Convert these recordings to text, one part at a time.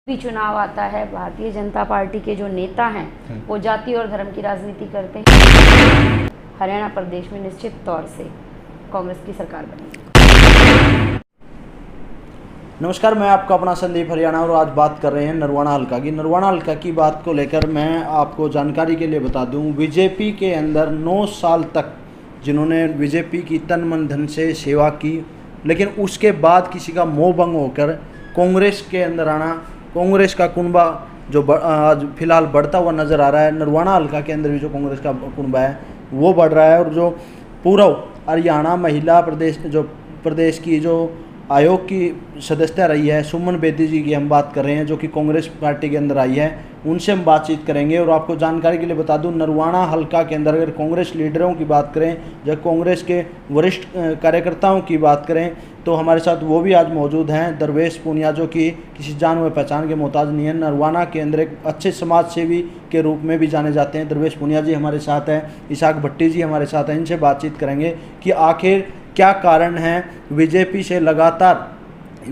भी चुनाव आता है, भारतीय जनता पार्टी के जो नेता हैं वो जाति और धर्म की राजनीति करते हैं। हरियाणा प्रदेश में निश्चित तौर से कांग्रेस की सरकार बनेगी। नमस्कार, मैं आपका अपना संदीप हरियाणा और आज बात कर रहे हैं नरवाना हल्का की। नरवाना हल्का की बात को लेकर मैं आपको जानकारी के लिए बता दूं, बीजेपी के अंदर 9 साल तक जिन्होंने बीजेपी की तन मन धन से सेवा की, लेकिन उसके बाद किसी का मोह भंग होकर कांग्रेस के अंदर आना, कांग्रेस का कुनबा जो आज फिलहाल बढ़ता हुआ नज़र आ रहा है। नरवाना हल्का के अंदर भी जो कांग्रेस का कुनबा है वो बढ़ रहा है। और जो पूर्व हरियाणा महिला प्रदेश की जो आयोग की सदस्यता रही है सुमन बेदी जी की हम बात कर रहे हैं, जो कि कांग्रेस पार्टी के अंदर आई है, उनसे हम बातचीत करेंगे। और आपको जानकारी के लिए बता दूं, नरवाना हल्का के अंदर अगर कांग्रेस लीडरों की बात करें, जब कांग्रेस के वरिष्ठ कार्यकर्ताओं की बात करें, तो हमारे साथ वो भी आज मौजूद हैं। दरवेश पुनिया, जो कि किसी जान व पहचान के मोहताज नहीं है, नरवाना के अंदर एक अच्छे समाज सेवी के रूप में भी जाने जाते हैं। दरवेश पुनिया जी हमारे साथ हैं, इसाक भट्टी जी हमारे साथ हैं। इनसे बातचीत करेंगे कि आखिर क्या कारण है बीजेपी से लगातार,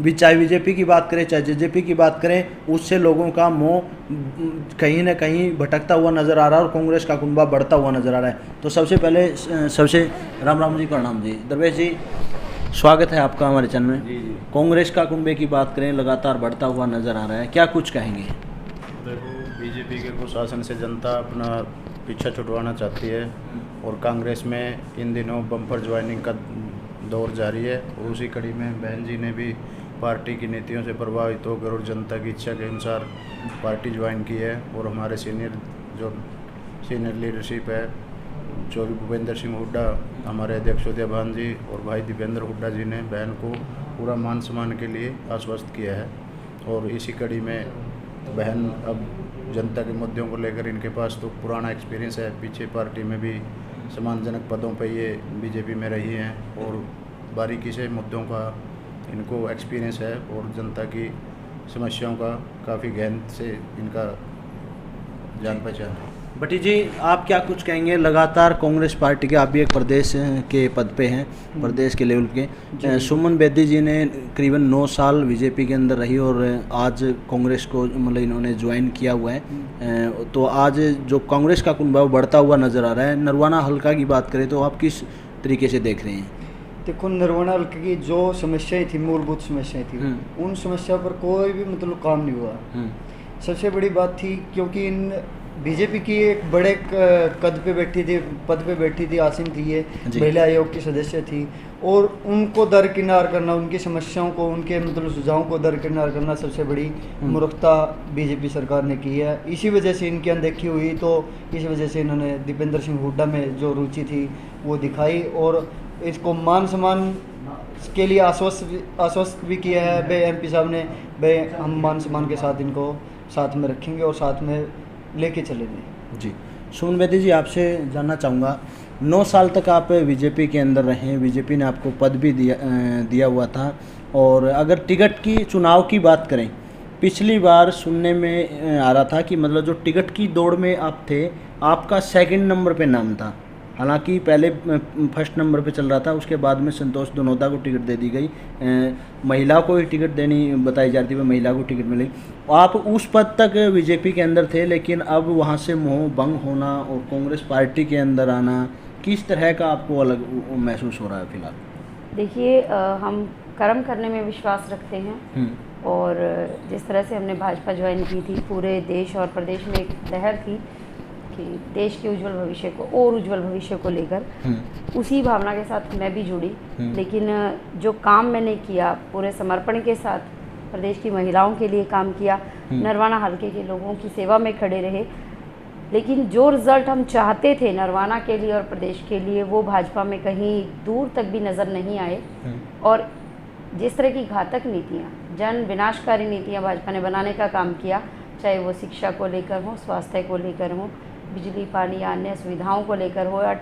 चाहे बीजेपी की बात करें चाहे जेजेपी की बात करें, उससे लोगों का मोह कहीं ना कहीं भटकता हुआ नज़र आ रहा है और कांग्रेस का कुनबा बढ़ता हुआ नज़र आ रहा है। तो सबसे पहले राम राम जी, प्रणाम जी। दरवेश जी, स्वागत है आपका हमारे चैनल में। जी। कांग्रेस का कुनबे की बात करें, लगातार बढ़ता हुआ नज़र आ रहा है, क्या कुछ कहेंगे? देखो, बीजेपी के कुशासन से जनता अपना पीछा छुड़वाना चाहती है और कांग्रेस में इन दिनों बम्पर ज्वाइनिंग का दौर जारी है। और उसी कड़ी में बहन जी ने भी पार्टी की नीतियों से प्रभावित होकर और जनता की इच्छा के अनुसार पार्टी ज्वाइन की है। और हमारे सीनियर लीडरशिप है, चौधरी भूपेंद्र सिंह हुड्डा, हमारे अध्यक्ष उदयभान जी और भाई दीपेंद्र हुड्डा जी ने बहन को पूरा मान सम्मान के लिए आश्वस्त किया है। और इसी कड़ी में बहन अब जनता के मुद्दों को लेकर, इनके पास तो पुराना एक्सपीरियंस है, पीछे पार्टी में भी सम्मानजनक पदों पर ये बीजेपी में रही हैं और बारीकी से मुद्दों का इनको एक्सपीरियंस है और जनता की समस्याओं का काफ़ी गहन से इनका जान पहचान है। भट्टी जी, आप क्या कुछ कहेंगे? लगातार कांग्रेस पार्टी के, आप भी एक प्रदेश के पद पे हैं, प्रदेश के लेवल के, सुमन बेदी जी ने करीबन 9 साल बीजेपी के अंदर रही और आज कांग्रेस को मतलब इन्होंने ज्वाइन किया हुआ है। तो आज जो कांग्रेस का कुनबा बढ़ता हुआ नज़र आ रहा है। नरवाना हल्का की बात करें तो आप किस तरीके से देख रहे हैं? देखो, नरवाना हल्के की जो समस्याएं थी, मूलभूत समस्याएं थी, उन समस्याओं पर कोई भी मतलब काम नहीं हुआ। सबसे बड़ी बात थी क्योंकि इन बीजेपी की एक बड़े पद पे बैठी थी, आसीन थी, ये महिला आयोग की सदस्य थी, और उनको दरकिनार करना, उनकी समस्याओं को, उनके मतलब सुझावों को दरकिनार करना सबसे बड़ी मूर्खता बीजेपी सरकार ने की है। इसी वजह से इनकी अनदेखी हुई, तो इस वजह से इन्होंने दीपेंद्र सिंह हुड्डा में जो रुचि थी वो दिखाई और इसको मान सम्मान के लिए आश्वस्त भी किया है भाई एमपी साहब ने, भाई हम मान सम्मान के साथ इनको साथ में रखेंगे और साथ में लेके चलेंगे। जी, सुमन बेदी जी, आपसे जानना चाहूँगा, 9 साल तक आप बीजेपी के अंदर रहे, बीजेपी ने आपको पद भी दिया हुआ था, और अगर टिकट की चुनाव की बात करें, पिछली बार सुनने में आ रहा था कि मतलब जो टिकट की दौड़ में आप थे, आपका 2nd नंबर पे नाम था। हालांकि पहले 1st नंबर पे चल रहा था, उसके बाद में संतोष दोनोदा को टिकट दे दी गई, महिला को ही टिकट देनी बताई जाती है, महिला को टिकट मिली। आप उस पद तक बीजेपी के अंदर थे, लेकिन अब वहाँ से मोह भंग होना और कांग्रेस पार्टी के अंदर आना, किस तरह का आपको अलग महसूस हो रहा है फिलहाल? देखिए, हम कर्म करने में विश्वास रखते हैं और जिस तरह से हमने भाजपा ज्वाइन की थी, पूरे देश और प्रदेश में एक लहर थी कि देश के उज्जवल भविष्य को और उज्जवल भविष्य को लेकर, उसी भावना के साथ मैं भी जुड़ी। लेकिन जो काम मैंने किया, पूरे समर्पण के साथ प्रदेश की महिलाओं के लिए काम किया, नरवाना हल्के के लोगों की सेवा में खड़े रहे, लेकिन जो रिज़ल्ट हम चाहते थे नरवाना के लिए और प्रदेश के लिए, वो भाजपा में कहीं दूर तक भी नज़र नहीं आए। और जिस तरह की घातक नीतियाँ, जन विनाशकारी नीतियाँ भाजपा ने बनाने का काम किया, चाहे वो शिक्षा को लेकर हो, स्वास्थ्य को लेकर हो, बिजली पानी या अन्य सुविधाओं को लेकर हो, या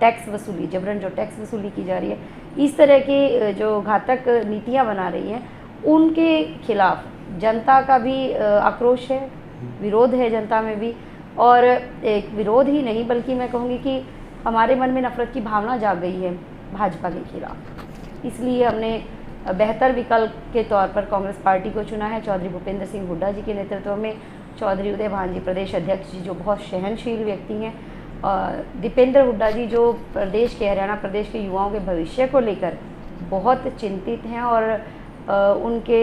टैक्स वसूली, जबरन जो टैक्स वसूली की जा रही है, इस तरह की जो घातक नीतियां बना रही हैं, उनके खिलाफ जनता का भी आक्रोश है, विरोध है जनता में भी। और एक विरोध ही नहीं, बल्कि मैं कहूँगी कि हमारे मन में नफरत की भावना जाग गई है भाजपा के खिलाफ। इसलिए हमने बेहतर विकल्प के तौर पर कांग्रेस पार्टी को चुना है। चौधरी भूपेंद्र सिंह हुड्डा जी के नेतृत्व में चौधरी उदय भान जी प्रदेश अध्यक्ष जी जो बहुत सहनशील व्यक्ति हैं, दीपेंद्र हुड्डा जी जो प्रदेश के, हरियाणा प्रदेश के युवाओं के भविष्य को लेकर बहुत चिंतित हैं और उनके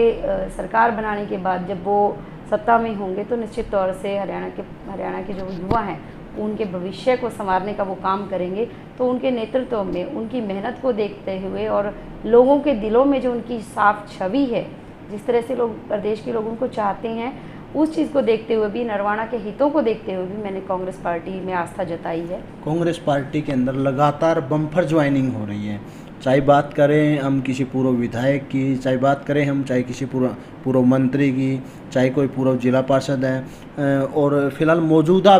सरकार बनाने के बाद जब वो सत्ता में होंगे तो निश्चित तौर से हरियाणा के जो युवा हैं उनके भविष्य को संवारने का वो काम करेंगे। तो उनके नेतृत्व में उनकी मेहनत को देखते हुए और लोगों के दिलों में जो उनकी साफ छवि है, जिस तरह से लोग प्रदेश के लोग उनको चाहते हैं, उस चीज़ को देखते हुए भी, नरवाना के हितों को देखते हुए भी मैंने कांग्रेस पार्टी में आस्था जताई है। कांग्रेस पार्टी के अंदर लगातार बम्पर ज्वाइनिंग हो रही है, चाहे बात करें हम किसी पूर्व विधायक की, चाहे बात करें हम चाहे किसी पूर्व मंत्री की, चाहे कोई पूर्व जिला पार्षद है और फिलहाल मौजूदा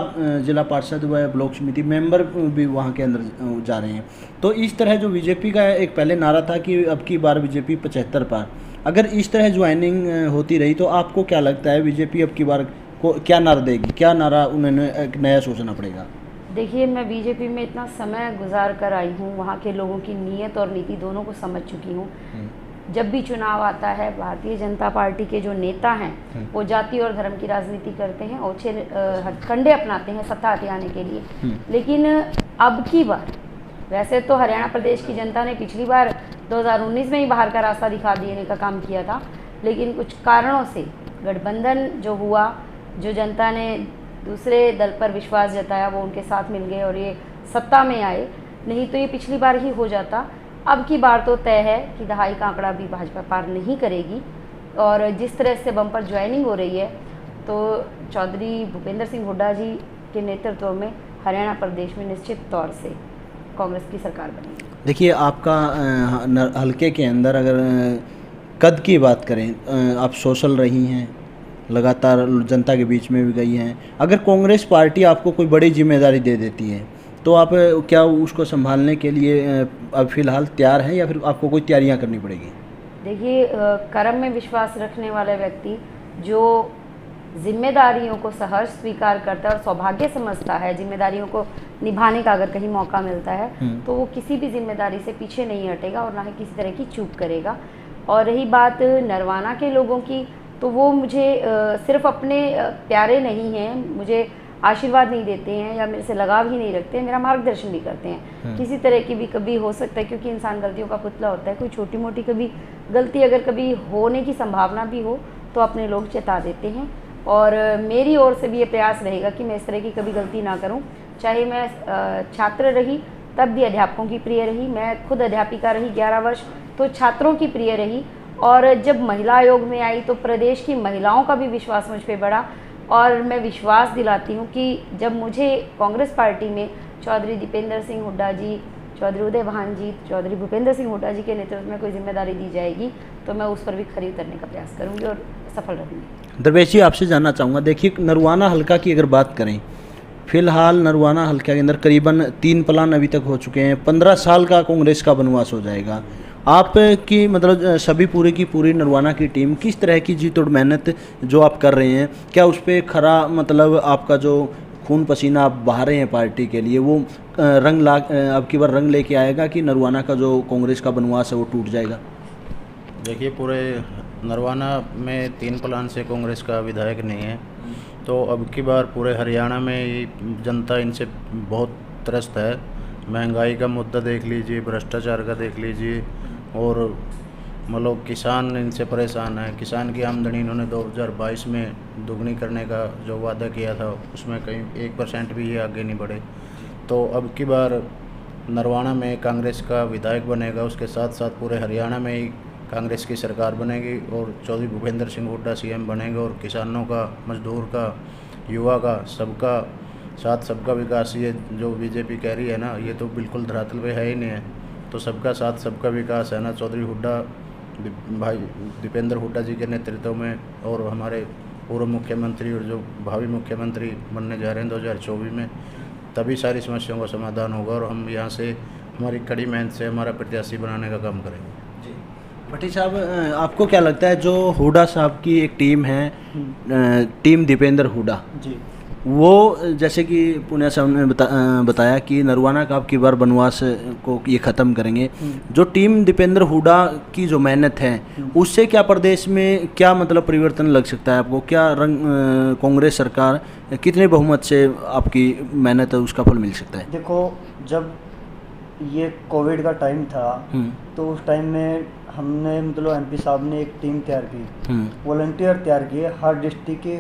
जिला पार्षद व ब्लॉक समिति मेंबर भी वहाँ के अंदर जा रहे हैं। तो इस तरह जो बीजेपी का एक पहले नारा था कि अब की बार बीजेपी 75 पार, अगर इस तरह ज्वाइनिंग होती रही तो आपको क्या लगता है बीजेपी अब की बार को क्या नारा देगी, क्या नारा उन्हें एक नया सोचना पड़ेगा? देखिए, मैं बीजेपी में इतना समय गुजार कर आई हूँ, वहाँ के लोगों की नीयत और नीति दोनों को समझ चुकी हूँ। जब भी चुनाव आता है, भारतीय जनता पार्टी के जो नेता हैं वो जाति और धर्म की राजनीति करते हैं, ओछे हथकंडे अपनाते हैं सत्ता हथियाने के लिए। लेकिन अब की बार, वैसे तो हरियाणा प्रदेश की जनता ने पिछली बार 2019 में ही बाहर का रास्ता दिखा देने का काम किया था, लेकिन कुछ कारणों से गठबंधन जो हुआ, जो जनता ने दूसरे दल पर विश्वास जताया वो उनके साथ मिल गए और ये सत्ता में आए, नहीं तो ये पिछली बार ही हो जाता। अब की बार तो तय है कि दहाई का आंकड़ा भी भाजपा पार नहीं करेगी और जिस तरह से बम्पर ज्वाइनिंग हो रही है तो चौधरी भूपेंद्र सिंह हुड्डा जी के नेतृत्व में हरियाणा प्रदेश में निश्चित तौर से कांग्रेस की सरकार बनेगी। देखिए, आपका हल्के के अंदर अगर कद की बात करें, आप सोशल रही हैं, लगातार जनता के बीच में भी गई हैं, अगर कांग्रेस पार्टी आपको कोई बड़ी जिम्मेदारी दे देती है तो आप क्या उसको संभालने के लिए अब फिलहाल तैयार हैं या फिर आपको कोई तैयारियां करनी पड़ेगी? देखिए, कर्म में विश्वास रखने वाला व्यक्ति जो जिम्मेदारियों को सहर्ष स्वीकार करता है और सौभाग्य समझता है, जिम्मेदारियों को निभाने का अगर कहीं मौका मिलता है तो वो किसी भी जिम्मेदारी से पीछे नहीं हटेगा और ना ही किसी तरह की चूक करेगा। और रही बात नरवाना के लोगों की, तो वो मुझे सिर्फ अपने प्यारे नहीं हैं, मुझे आशीर्वाद नहीं देते हैं या मेरे से लगाव ही नहीं रखते हैं, मेरा मार्गदर्शन भी करते हैं। किसी तरह की भी कभी हो सकता है, क्योंकि इंसान गलतियों का पुतला होता है, कोई छोटी मोटी कभी गलती अगर कभी होने की संभावना भी हो तो अपने लोग चेता देते हैं। और मेरी ओर से भी ये प्रयास रहेगा कि मैं इस तरह की कभी गलती ना करूं। चाहे मैं छात्र रही तब भी अध्यापकों की प्रिय रही, मैं खुद अध्यापिका रही 11 वर्ष तो छात्रों की प्रिय रही, और जब महिला आयोग में आई तो प्रदेश की महिलाओं का भी विश्वास मुझ पर बढ़ा। और मैं विश्वास दिलाती हूँ कि जब मुझे कांग्रेस पार्टी में चौधरी दीपेंद्र सिंह हुड्डा जी, चौधरी उदय भान जी, चौधरी भूपेंद्र सिंह हुड्डा जी के नेतृत्व में कोई जिम्मेदारी दी जाएगी तो मैं उस पर भी खरी उतरने का प्रयास करूँगी और सफल रहूँगी। दरवेश जी, आपसे जानना चाहूँगा, देखिए नरवाना हल्का की अगर बात करें, फिलहाल नरवाना हल्का के अंदर करीबन 3 प्लान अभी तक हो चुके हैं, 15 साल का कांग्रेस का वनवास हो जाएगा। आपकी मतलब सभी पूरी की पूरी नरवाना की टीम किस तरह की जी तोड़ मेहनत जो आप कर रहे हैं, क्या उस पर खरा मतलब आपका जो खून पसीना आप बहा रहे हैं पार्टी के लिए वो अब की बार रंग लेके आएगा कि नरवाना का जो कांग्रेस का वनवास है वो टूट जाएगा? देखिए, पूरे नरवाना में 3 प्लान से कांग्रेस का विधायक नहीं है, तो अब की बार पूरे हरियाणा में जनता इनसे बहुत त्रस्त है। महंगाई का मुद्दा देख लीजिए, भ्रष्टाचार का देख लीजिए, और मतलब किसान इनसे परेशान है। किसान की आमदनी इन्होंने 2022 में दुगनी करने का जो वादा किया था उसमें कहीं 1% भी ये आगे नहीं बढ़े। तो अब की बार नरवाना में कांग्रेस का विधायक बनेगा, उसके साथ साथ पूरे हरियाणा में ही कांग्रेस की सरकार बनेगी और चौधरी भूपेंद्र सिंह हुड्डा सीएम बनेंगे। और किसानों का, मजदूर का, युवा का, सबका साथ सबका विकास, ये जो बीजेपी कह रही है ना, ये तो बिल्कुल धरातल पे है ही नहीं है। तो सबका साथ सबका विकास है ना, चौधरी हुड्डा भाई दीपेंद्र हुड्डा जी के नेतृत्व में, और हमारे पूर्व मुख्यमंत्री और जो भावी मुख्यमंत्री बनने जा रहे हैं 2024 में, तभी सारी समस्याओं का समाधान होगा और हम यहाँ से हमारी कड़ी मेहनत से हमारा प्रत्याशी बनाने का काम करेंगे। भट्टी साहब, आपको क्या लगता है जो हुड्डा साहब की एक टीम है, टीम दीपेंद्र हुड्डा जी, वो जैसे कि पुण्या साहब ने बताया कि नरवाना का अब की बार वनवास को ये ख़त्म करेंगे। जो टीम दीपेंद्र हुड्डा की जो मेहनत है उससे क्या प्रदेश में क्या मतलब परिवर्तन लग सकता है आपको? क्या कांग्रेस सरकार कितने बहुमत से आपकी मेहनत है उसका फल मिल सकता है? देखो, जब ये कोविड का टाइम था तो उस टाइम में हमने मतलब एमपी साहब ने एक टीम तैयार की, वॉलंटियर तैयार किए हर डिस्ट्रिक्ट के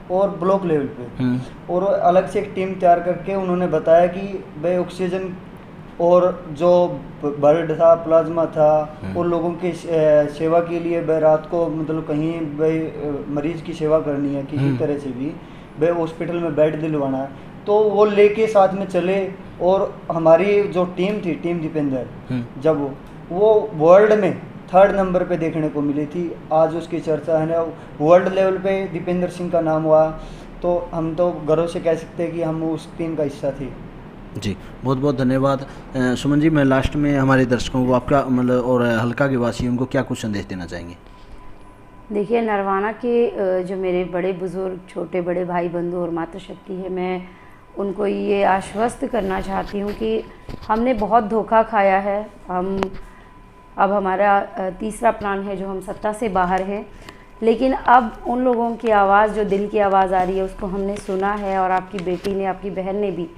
और ब्लॉक लेवल पे, और अलग से एक टीम तैयार करके उन्होंने बताया कि भाई ऑक्सीजन और जो ब्लड था, प्लाज्मा था, उन लोगों की सेवा के लिए भाई रात को मतलब कहीं भाई मरीज की सेवा करनी है किसी तरह से भी, भाई हॉस्पिटल में बेड दिलवाना है, तो वो लेके साथ में चले। और हमारी जो टीम थी, टीम दीपेंद्र, जब वो वर्ल्ड में 3rd नंबर पे देखने को मिली थी। आज उसकी चर्चा है ना, वर्ल्ड लेवल पे दीपेंद्र सिंह का नाम हुआ, तो हम तो गर्व से कह सकते हैं कि हम उस टीम का हिस्सा थे। जी, बहुत बहुत धन्यवाद। सुमन जी, मैं लास्ट में हमारे दर्शकों को आपका मतलब और हल्का के वासियों को क्या कुछ संदेश देना चाहेंगे? देखिए, नरवाना के जो मेरे बड़े बुज़ुर्ग, छोटे बड़े भाई बंधु और मातृशक्ति है, मैं उनको ये आश्वस्त करना चाहती हूँ कि हमने बहुत धोखा खाया है। अब हमारा तीसरा प्लान है जो हम सत्ता से बाहर हैं, लेकिन अब उन लोगों की आवाज़, जो दिल की आवाज़ आ रही है, उसको हमने सुना है। और आपकी बेटी ने, आपकी बहन ने भी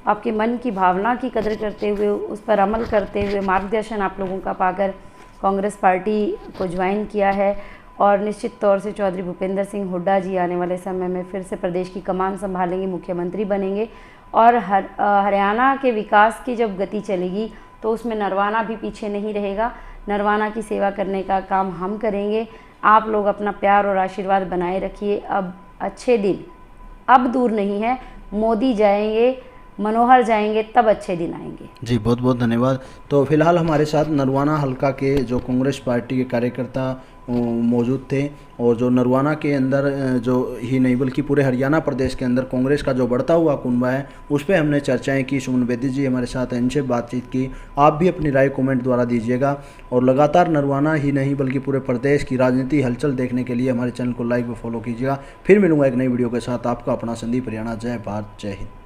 आपके मन की भावना की कदर करते हुए, उस पर अमल करते हुए, मार्गदर्शन आप लोगों का पाकर कांग्रेस पार्टी को ज्वाइन किया है। और निश्चित तौर से चौधरी भूपेंद्र सिंह हुड्डा जी आने वाले समय में फिर से प्रदेश की कमान संभालेंगे, मुख्यमंत्री बनेंगे। और हरियाणा के विकास की जब गति चलेगी तो उसमें नरवाना भी पीछे नहीं रहेगा। नरवाना की सेवा करने का काम हम करेंगे। आप लोग अपना प्यार और आशीर्वाद बनाए रखिए। अब अच्छे दिन अब दूर नहीं है। मोदी जाएंगे, मनोहर जाएंगे, तब अच्छे दिन आएंगे। जी, बहुत बहुत धन्यवाद। तो फिलहाल हमारे साथ नरवाना हल्का के जो कांग्रेस पार्टी के कार्यकर्ता मौजूद थे, और जो नरवाना के अंदर जो ही नहीं बल्कि पूरे हरियाणा प्रदेश के अंदर कांग्रेस का जो बढ़ता हुआ कुनबा है उस पर हमने चर्चाएं की। सुमन बेदी जी हमारे साथ हैं, इनसे बातचीत की। आप भी अपनी राय कमेंट द्वारा दीजिएगा, और लगातार नरवाना ही नहीं बल्कि पूरे प्रदेश की राजनीति हलचल देखने के लिए हमारे चैनल को लाइक व फॉलो कीजिएगा। फिर मिलूंगा एक नई वीडियो के साथ। आपका अपना संदीप हरियाणा। जय भारत, जय हिंद।